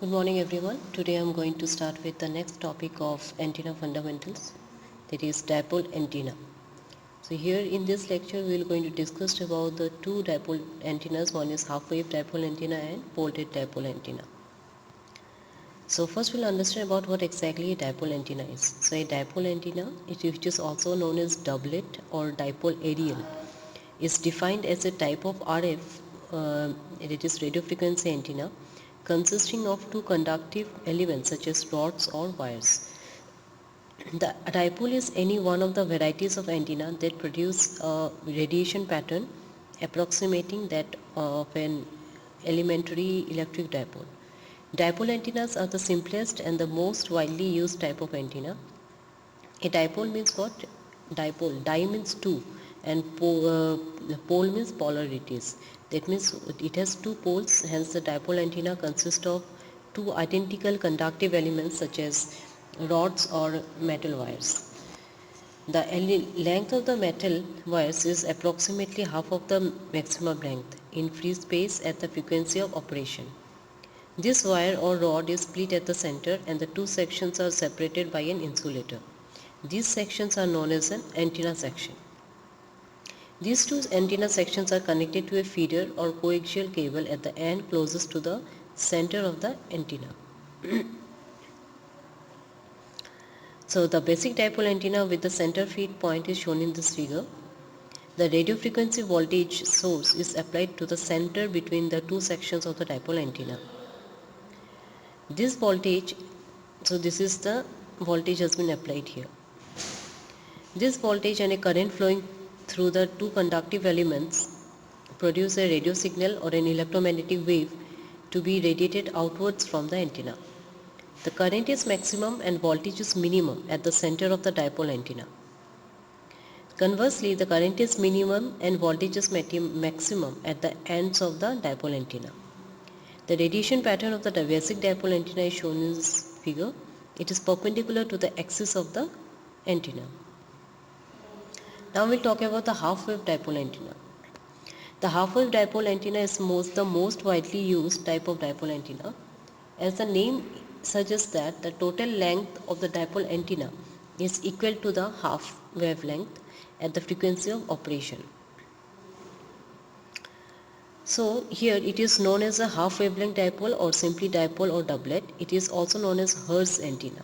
Good morning everyone. Today I am going to start with the next topic of antenna fundamentals, that is dipole antenna. So here in this lecture we are going to discuss about the two dipole antennas. One is half wave dipole antenna and pole-head dipole antenna. So first we'll understand about what exactly a dipole antenna is. So a dipole antenna, which is also known as doublet or dipole aerial, is defined as a type of RF, it is radio frequency antenna, consisting of two conductive elements such as rods or wires. The dipole is any one of the varieties of antenna that produce a radiation pattern approximating that of an elementary electric dipole. Dipole antennas are the simplest and the most widely used type of antenna. A dipole means what? Dipole. Di means two and pole means polarities. That means it has two poles, hence the dipole antenna consists of two identical conductive elements such as rods or metal wires. The length of the metal wires is approximately half of the maximum length in free space at the frequency of operation. This wire or rod is split at the center and the two sections are separated by an insulator. These sections are known as an antenna section. These two antenna sections are connected to a feeder or coaxial cable at the end closest to the center of the antenna. So the basic dipole antenna with the center feed point is shown in this figure. The radio frequency voltage source is applied to the center between the two sections of the dipole antenna. This voltage, so this is the voltage has been applied here. This voltage and a current flowing through the two conductive elements produce a radio signal or an electromagnetic wave to be radiated outwards from the antenna. The current is maximum and voltage is minimum at the center of the dipole antenna. Conversely, the current is minimum and voltage is maximum at the ends of the dipole antenna. The radiation pattern of the basic dipole antenna is shown in this figure. It is perpendicular to the axis of the antenna. Now we'll talk about the half-wave dipole antenna. The half-wave dipole antenna is the most widely used type of dipole antenna. As the name suggests that the total length of the dipole antenna is equal to the half wavelength at the frequency of operation. So here it is known as a half wavelength dipole or simply dipole or doublet. It is also known as Hertz antenna.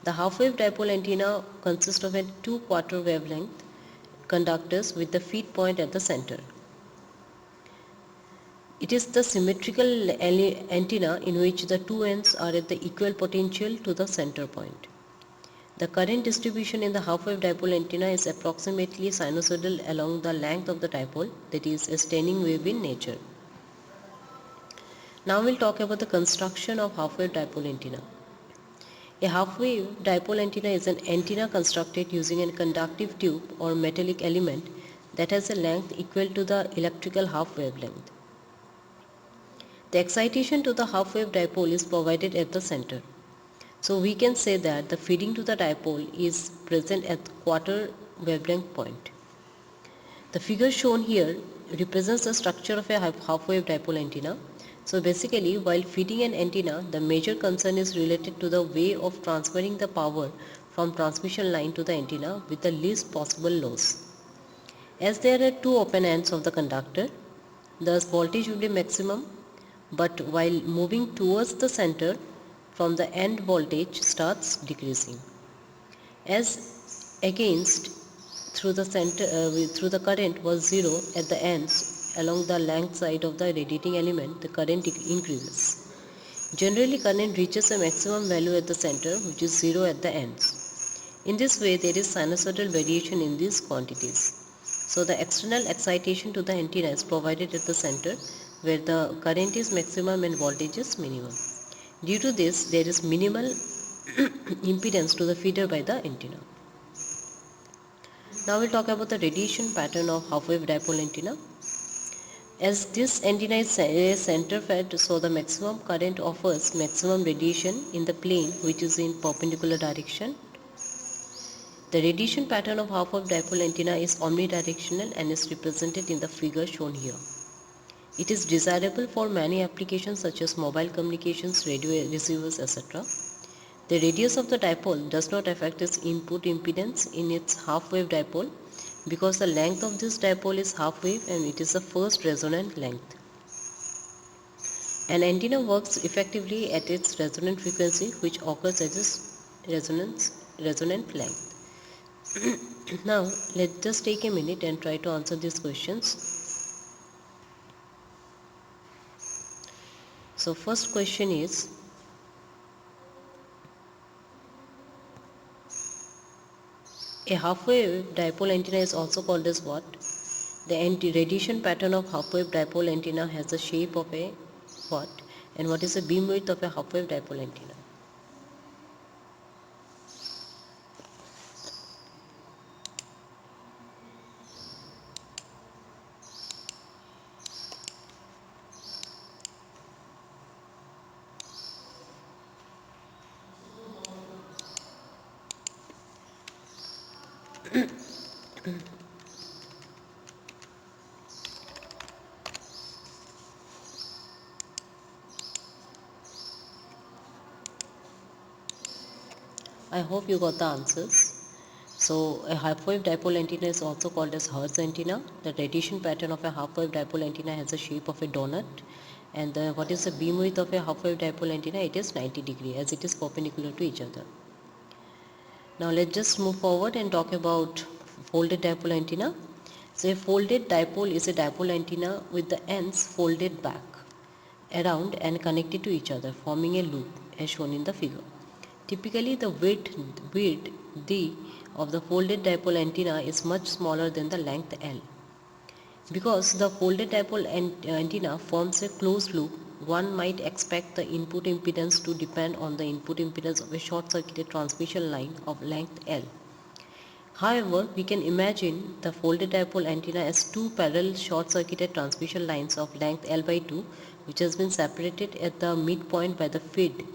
The half-wave dipole antenna consists of a 2/4 wavelength conductors with the feed point at the center. It is the symmetrical antenna in which the two ends are at the equal potential to the center point. The current distribution in the half-wave dipole antenna is approximately sinusoidal along the length of the dipole, that is a standing wave in nature. Now we'll talk about the construction of half-wave dipole antenna. A half-wave dipole antenna is an antenna constructed using a conductive tube or metallic element that has a length equal to the electrical half wavelength. The excitation to the half-wave dipole is provided at the center. So we can say that the feeding to the dipole is present at the quarter wavelength point. The figure shown here represents the structure of a half-wave dipole antenna. So basically, while feeding an antenna, the major concern is related to the way of transferring the power from transmission line to the antenna with the least possible loss. As there are two open ends of the conductor, thus voltage will be maximum, but while moving towards the center, from the end voltage starts decreasing. As against through the current was zero at the ends. Along the length side of the radiating element, the current increases. Generally, current reaches a maximum value at the center, which is zero at the ends. In this way, there is sinusoidal variation in these quantities. So the external excitation to the antenna is provided at the center, where the current is maximum and voltage is minimum. Due to this, there is minimal impedance to the feeder by the antenna. Now we'll talk about the radiation pattern of half-wave dipole antenna. As this antenna is center fed, so the maximum current offers maximum radiation in the plane which is in perpendicular direction. The radiation pattern of half-wave dipole antenna is omnidirectional and is represented in the figure shown here. It is desirable for many applications such as mobile communications, radio receivers, etc. The radius of the dipole does not affect its input impedance in its half-wave dipole because the length of this dipole is half-wave and it is the first resonant length. An antenna works effectively at its resonant frequency, which occurs at its resonant length. Now let's just take a minute and try to answer these questions. So first question is, a half-wave dipole antenna is also called as what? The anti-radiation pattern of half-wave dipole antenna has the shape of a what? And what is the beam width of a half-wave dipole antenna? I hope you got the answers. So a half-wave dipole antenna is also called as Hertz antenna. The radiation pattern of a half-wave dipole antenna has the shape of a donut. And what is the beam width of a half-wave dipole antenna? It is 90 degree as it is perpendicular to each other. Now let's just move forward and talk about folded dipole antenna. So a folded dipole is a dipole antenna with the ends folded back around and connected to each other, forming a loop as shown in the figure. Typically, the width d of the folded dipole antenna is much smaller than the length L. Because the folded dipole antenna forms a closed loop, one might expect the input impedance to depend on the input impedance of a short-circuited transmission line of length L. However, we can imagine the folded dipole antenna as two parallel short-circuited transmission lines of length L by 2, which has been separated at the midpoint by the feed,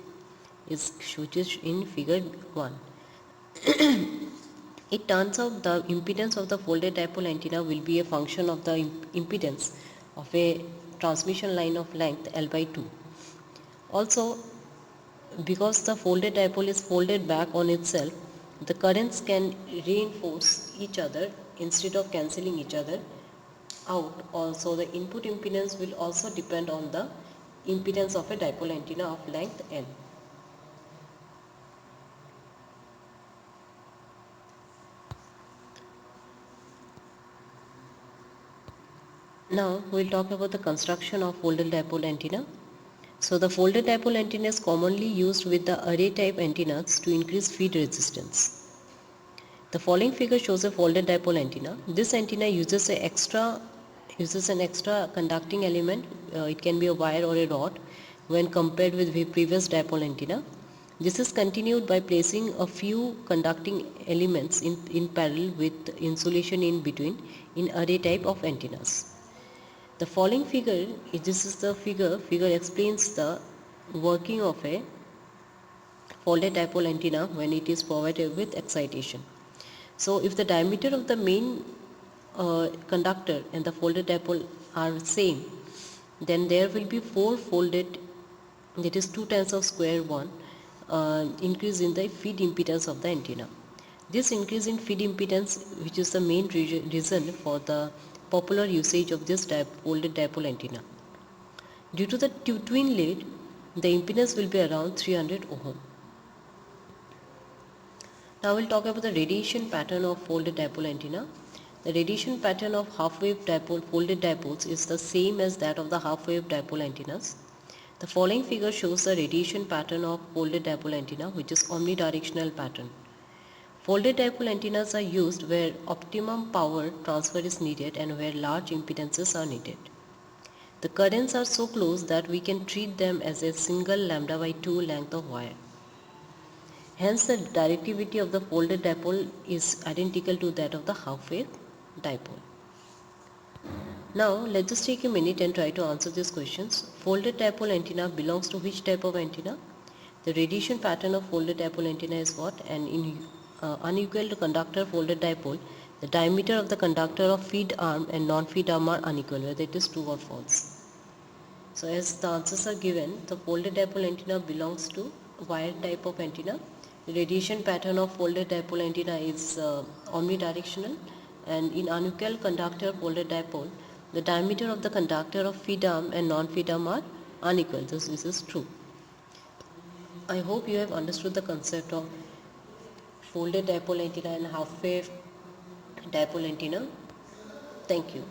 which is in figure 1. It turns out the impedance of the folded dipole antenna will be a function of the impedance of a transmission line of length L by 2. Also, because the folded dipole is folded back on itself, the currents can reinforce each other instead of cancelling each other out. Also, the input impedance will also depend on the impedance of a dipole antenna of length L. Now we'll talk about the construction of folded dipole antenna. So the folded dipole antenna is commonly used with the array type antennas to increase feed resistance. The following figure shows a folded dipole antenna. This antenna uses an extra conducting element. It can be a wire or a rod when compared with the previous dipole antenna. This is continued by placing a few conducting elements in parallel with insulation in between in array type of antennas. The following figure, figure explains the working of a folded dipole antenna when it is provided with excitation. So if the diameter of the main conductor and the folded dipole are same, then there will be 4 folded, that is 2 times of square 1 increase in the feed impedance of the antenna. This increase in feed impedance, which is the main reason for the popular usage of this folded dipole antenna. Due to the twin lead, the impedance will be around 300 ohm. Now we'll talk about the radiation pattern of folded dipole antenna. The radiation pattern of half-wave folded dipoles is the same as that of the half-wave dipole antennas. The following figure shows the radiation pattern of folded dipole antenna, which is omnidirectional pattern. Folded dipole antennas are used where optimum power transfer is needed and where large impedances are needed. The currents are so close that we can treat them as a single lambda by 2 length of wire. Hence, the directivity of the folded dipole is identical to that of the half-wave dipole. Now, let's just take a minute and try to answer these questions. Folded dipole antenna belongs to which type of antenna? The radiation pattern of folded dipole antenna is what? And in unequal conductor folded dipole, the diameter of the conductor of feed arm and non-feed arm are unequal, whether it is true or false. So as the answers are given, the folded dipole antenna belongs to wired type of antenna. The radiation pattern of folded dipole antenna is omnidirectional, and in anechoic conductor folded dipole, the diameter of the conductor of feed arm and non-feed arm are unequal. This is true. I hope you have understood the concept of folded dipole antenna and half wave dipole antenna. Thank you.